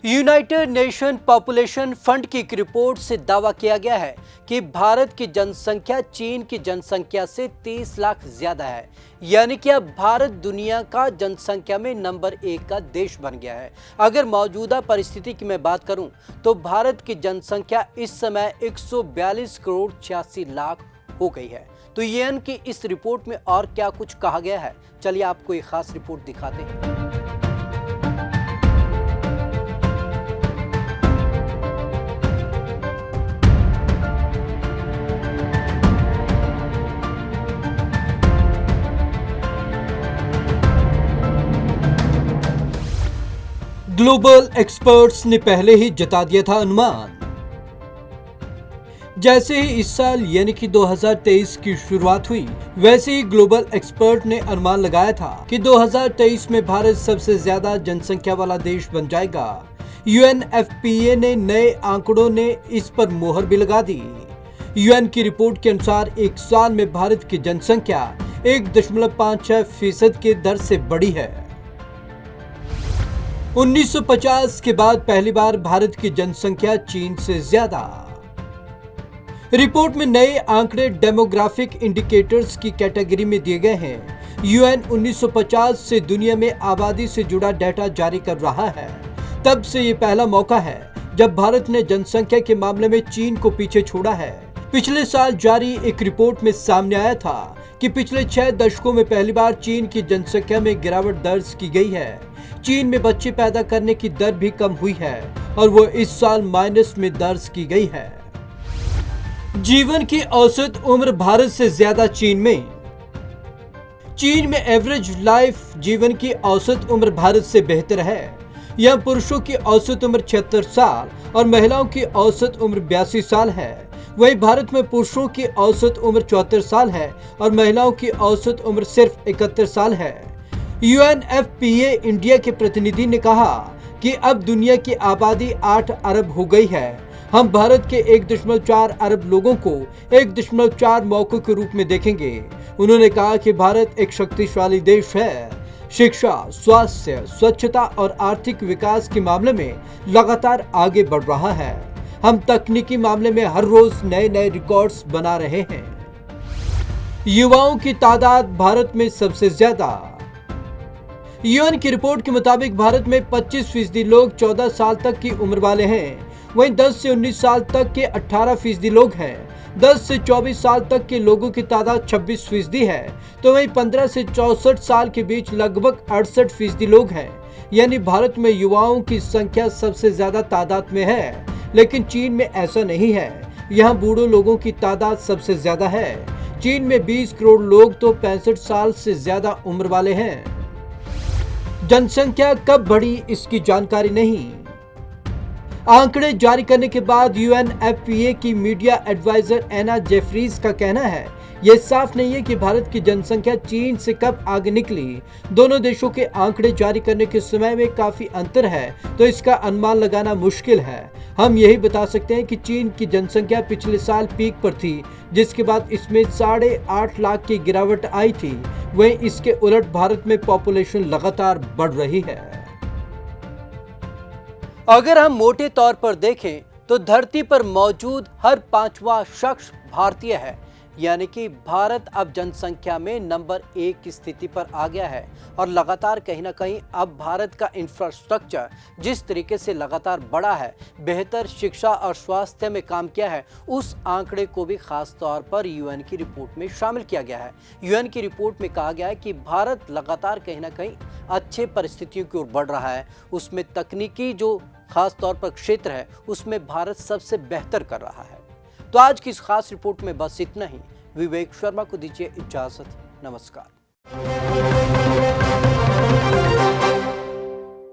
United nation population fund की एक report से दावा किया गया है कि भारत की जनसंख्या चीन की जनसंख्या से 30 लाख ज्यादा है। यानी कि अब भारत दुनिया का जनसंख्या में नंबर 1 का देश बन गया है। अगर मौजूदा परिस्थिति की मैं बात करूं तो भारत की जनसंख्या इस समय 142 करोड़ 86 लाख हो गई है। तो यूएन की इस रिपोर्ट में और क्या कुछ कहा गया है, चलिए आपको एक खास रिपोर्ट दिखाते हैं। ग्लोबल एक्सपर्ट्स ने पहले ही जता दिया था अनुमान। जैसे ही इस साल यानी कि 2023 की शुरुआत हुई, वैसे ही ग्लोबल एक्सपर्ट ने अनुमान लगाया था कि 2023 में भारत सबसे ज्यादा जनसंख्या वाला देश बन जाएगा। यूएनएफपीए ने नए आंकड़ों ने इस पर मोहर भी लगा दी। यूएन की रिपोर्ट के अनुसार एक साल में भारत की जनसंख्या 1.56% की दर से बढ़ी है। 1950 के बाद पहली बार भारत की जनसंख्या चीन से ज्यादा। रिपोर्ट में नए आंकड़े डेमोग्राफिक इंडिकेटर्स की कैटेगरी में दिए गए हैं। यूएन 1950 से दुनिया में आबादी से जुड़ा डेटा जारी कर रहा है। तब से ये पहला मौका है जब भारत ने जनसंख्या के मामले में चीन को पीछे छोड़ा है। पिछले साल जारी एक रिपोर्ट में सामने आया था कि पिछले 6 दशकों में पहली बार चीन की जनसंख्या में गिरावट दर्ज की गई है। चीन में बच्चे पैदा करने की दर भी कम हुई है और वो इस साल माइनस में दर्ज की गई है। जीवन की औसत उम्र भारत से ज्यादा चीन में। चीन में एवरेज लाइफ जीवन की औसत उम्र भारत से बेहतर है। यहाँ पुरुषों की औसत उम्र 76 साल और महिलाओं की औसत उम्र 82 साल है। वहीं भारत में पुरुषों की औसत उम्र 74 साल है और महिलाओं की औसत उम्र सिर्फ 71 साल है। यूएनएफपीए इंडिया के प्रतिनिधि ने कहा कि अब दुनिया की आबादी 8 अरब हो गई है। हम भारत के 1.4 अरब लोगों को 1.4 मौकों के रूप में देखेंगे। उन्होंने कहा कि भारत एक शक्तिशाली देश है। शिक्षा, स्वास्थ्य, स्वच्छता और आर्थिक विकास के मामले में लगातार आगे बढ़ रहा है। हम तकनीकी मामले में हर रोज नए रिकॉर्ड्स बना रहे हैं। युवाओं की तादाद भारत में सबसे ज्यादा। यूएन की रिपोर्ट के मुताबिक भारत में 25% लोग 14 साल तक की उम्र वाले हैं। वहीं 10 से 19 साल तक के 18% लोग हैं। 10 से 24 साल तक के लोगों की तादाद 26% है। तो वहीं 15 से 64 साल के बीच लगभग 68% लोग हैं। यानी भारत में युवाओं की संख्या सबसे ज्यादा तादाद में है। लेकिन चीन में ऐसा नहीं है। यहाँ बूढ़ों लोगों की तादाद सबसे ज्यादा है। चीन में 20 करोड़ लोग तो 65 साल से ज्यादा उम्र वाले हैं। जनसंख्या कब बढ़ी इसकी जानकारी नहीं। आंकड़े जारी करने के बाद यूएनएफपीए की मीडिया एडवाइजर एना जेफरीज का कहना है, यह साफ नहीं है कि भारत की जनसंख्या चीन से कब आगे निकली। दोनों देशों के आंकड़े जारी करने के समय में काफी अंतर है, तो इसका अनुमान लगाना मुश्किल है। हम यही बता सकते हैं कि चीन की जनसंख्या पिछले साल पीक पर थी, जिसके बाद इसमें 8.5 लाख की गिरावट आई थी। वहीं इसके उलट भारत में पॉपुलेशन लगातार बढ़ रही है। अगर हम मोटे तौर पर देखें तो धरती पर मौजूद हर 5वां शख्स भारतीय है। यानी कि भारत अब जनसंख्या में नंबर 1 की स्थिति पर आ गया है और लगातार कहीं ना कहीं अब भारत का इंफ्रास्ट्रक्चर जिस तरीके से लगातार बढ़ा है, बेहतर शिक्षा और स्वास्थ्य में काम किया है, उस आंकड़े को भी खास तौर पर यूएन की रिपोर्ट में शामिल किया गया है। यूएन की रिपोर्ट में कहा गया है कि भारत लगातार कहीं ना कहीं अच्छे परिस्थितियों की ओर बढ़ रहा है। उसमें तकनीकी जो खास तौर पर क्षेत्र है, उसमें भारत सबसे बेहतर कर रहा है। तो आज की इस खास रिपोर्ट में बस इतना ही। विवेक शर्मा को दीजिए इजाजत। नमस्कार।